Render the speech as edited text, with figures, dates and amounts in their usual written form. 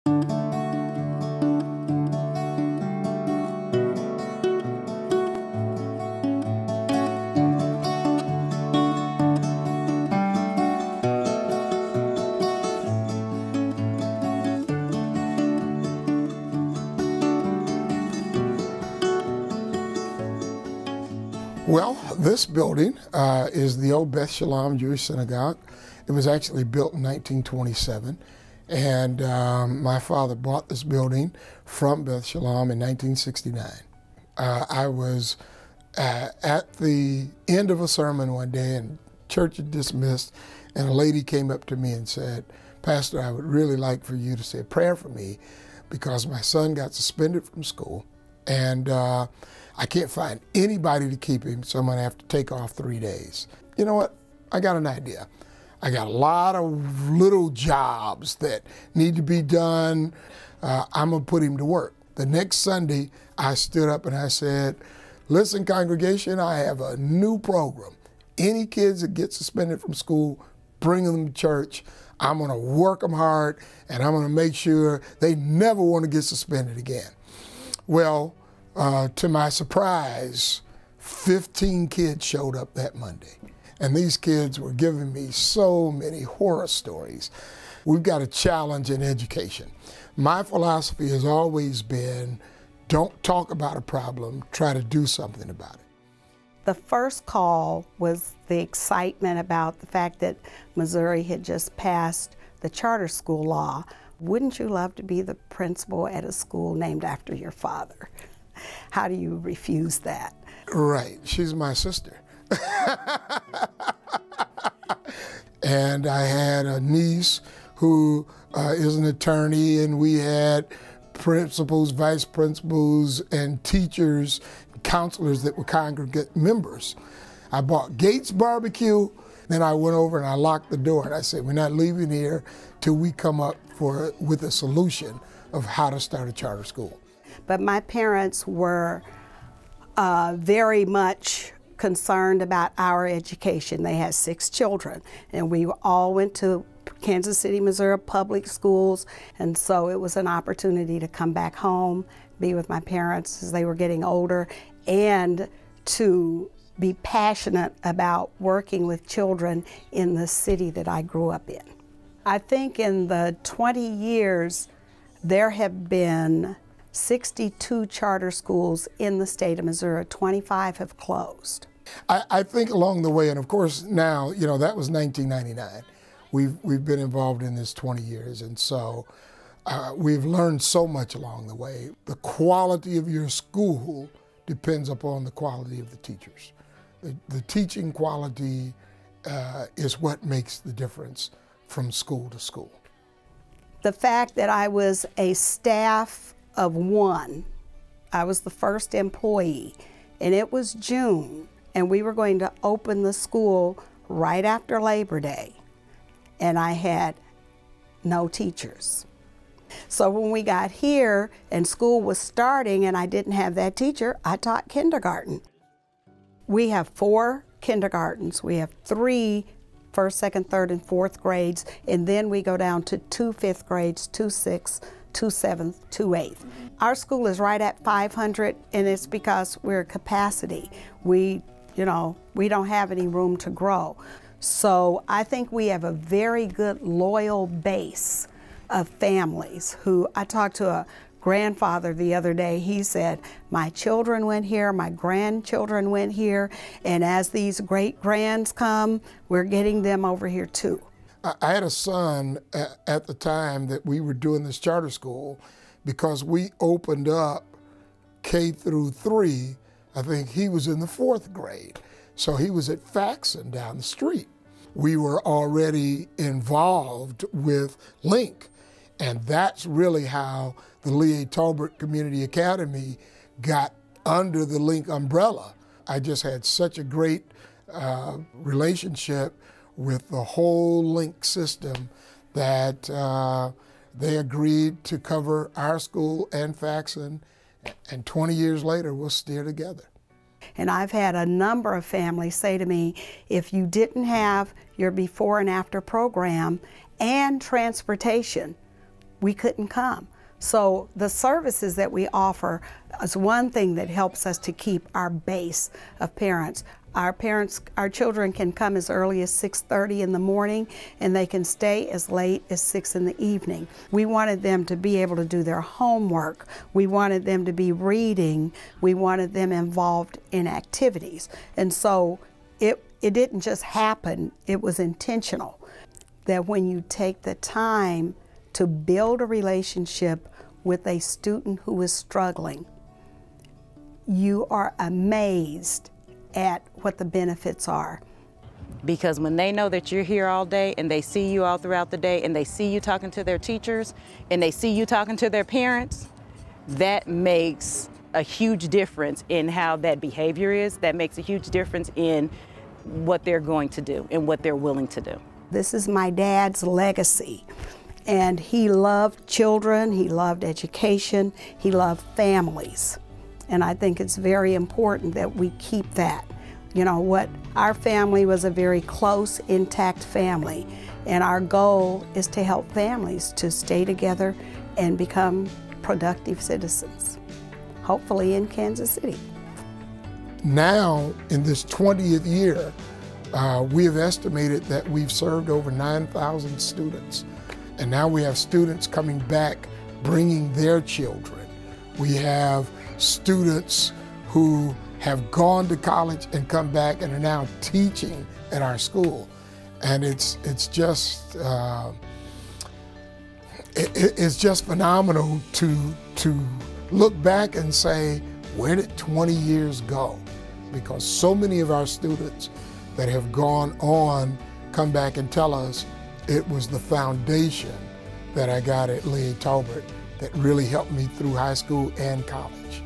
Well, this building is the old Beth Shalom Jewish Synagogue. It was actually built in 1927, and my father bought this building from Beth Shalom in 1969. I was at the end of a sermon one day, and church had dismissed, and a lady came up to me and said, "Pastor, I would really like for you to say a prayer for me because my son got suspended from school, and I can't find anybody to keep him, so I'm going to have to take off 3 days." You know what? I got an idea. I got a lot of little jobs that need to be done. I'm going to put him to work. The next Sunday, I stood up and I said, "Listen, congregation, I have a new program. Any kids that get suspended from school, bring them to church. I'm going to work them hard, and I'm going to make sure they never want to get suspended again." Well, to my surprise, 15 kids showed up that Monday. And these kids were giving me so many horror stories. We've got a challenge in education. My philosophy has always been, don't talk about a problem, try to do something about it. The first call was the excitement about the fact that Missouri had just passed the charter school law. Wouldn't you love to be the principal at a school named after your father? How do you refuse that? Right, she's my sister. And I had a niece who is an attorney, and we had principals, vice principals, and teachers, counselors that were congregate members. I bought Gates Barbecue, then I went over and I locked the door and I said, "We're not leaving here till we come up with a solution of how to start a charter school." But my parents were very much concerned about our education. They had 6 children, and we all went to Kansas City, Missouri public schools, and so it was an opportunity to come back home, be with my parents as they were getting older, and to be passionate about working with children in the city that I grew up in. I think in the 20 years, there have been 62 charter schools in the state of Missouri. 25 have closed. I think along the way, and of course now, you know, that was 1999. We've been involved in this 20 years, and so we've learned so much along the way. The quality of your school depends upon the quality of the teachers. The teaching quality is what makes the difference from school to school. The fact that I was a staff of 1, I was the first employee, and it was June, and we were going to open the school right after Labor Day, and I had no teachers. So when we got here and school was starting and I didn't have that teacher, I taught kindergarten. We have 4 kindergartens. We have 3 first, second, third, and fourth grades, and then we go down to 2 fifth grades, 2 sixth, 2 seventh, 2 eighth. Our school is right at 500, and it's because we're at capacity. We don't have any room to grow. So I think we have a very good loyal base of families who, I talked to a grandfather the other day. He said, "My children went here, my grandchildren went here, and as these great grands come, we're getting them over here too." I had a son at the time that we were doing this charter school, because we opened up K through 3. I think he was in the 4th grade. So he was at Faxon down the street. We were already involved with LINC, and that's really how the Tolbert Community Academy got under the LINC umbrella. I just had such a great relationship with the whole LINC system that they agreed to cover our school and Faxon, and 20 years later, we're still together. And I've had a number of families say to me, if you didn't have your before and after program and transportation, we couldn't come. So the services that we offer is one thing that helps us to keep our base of parents. Our children can come as early as 6:30 in the morning, and they can stay as late as 6 in the evening. We wanted them to be able to do their homework. We wanted them to be reading. We wanted them involved in activities. And so it didn't just happen, it was intentional. That when you take the time to build a relationship with a student who is struggling, you are amazed at what the benefits are. Because when they know that you're here all day and they see you all throughout the day and they see you talking to their teachers and they see you talking to their parents, that makes a huge difference in how that behavior is. That makes a huge difference in what they're going to do and what they're willing to do. This is my dad's legacy. And he loved children, he loved education, he loved families. And I think it's very important that we keep that. You know, our family was a very close, intact family. And our goal is to help families to stay together and become productive citizens, hopefully in Kansas City. Now, in this 20th year, we have estimated that we've served over 9,000 students. And now we have students coming back, bringing their children. We have students who have gone to college and come back and are now teaching at our school. And it's just phenomenal to look back and say, where did 20 years go? Because so many of our students that have gone on come back and tell us it was the foundation that I got at LINC Tolbert that really helped me through high school and college.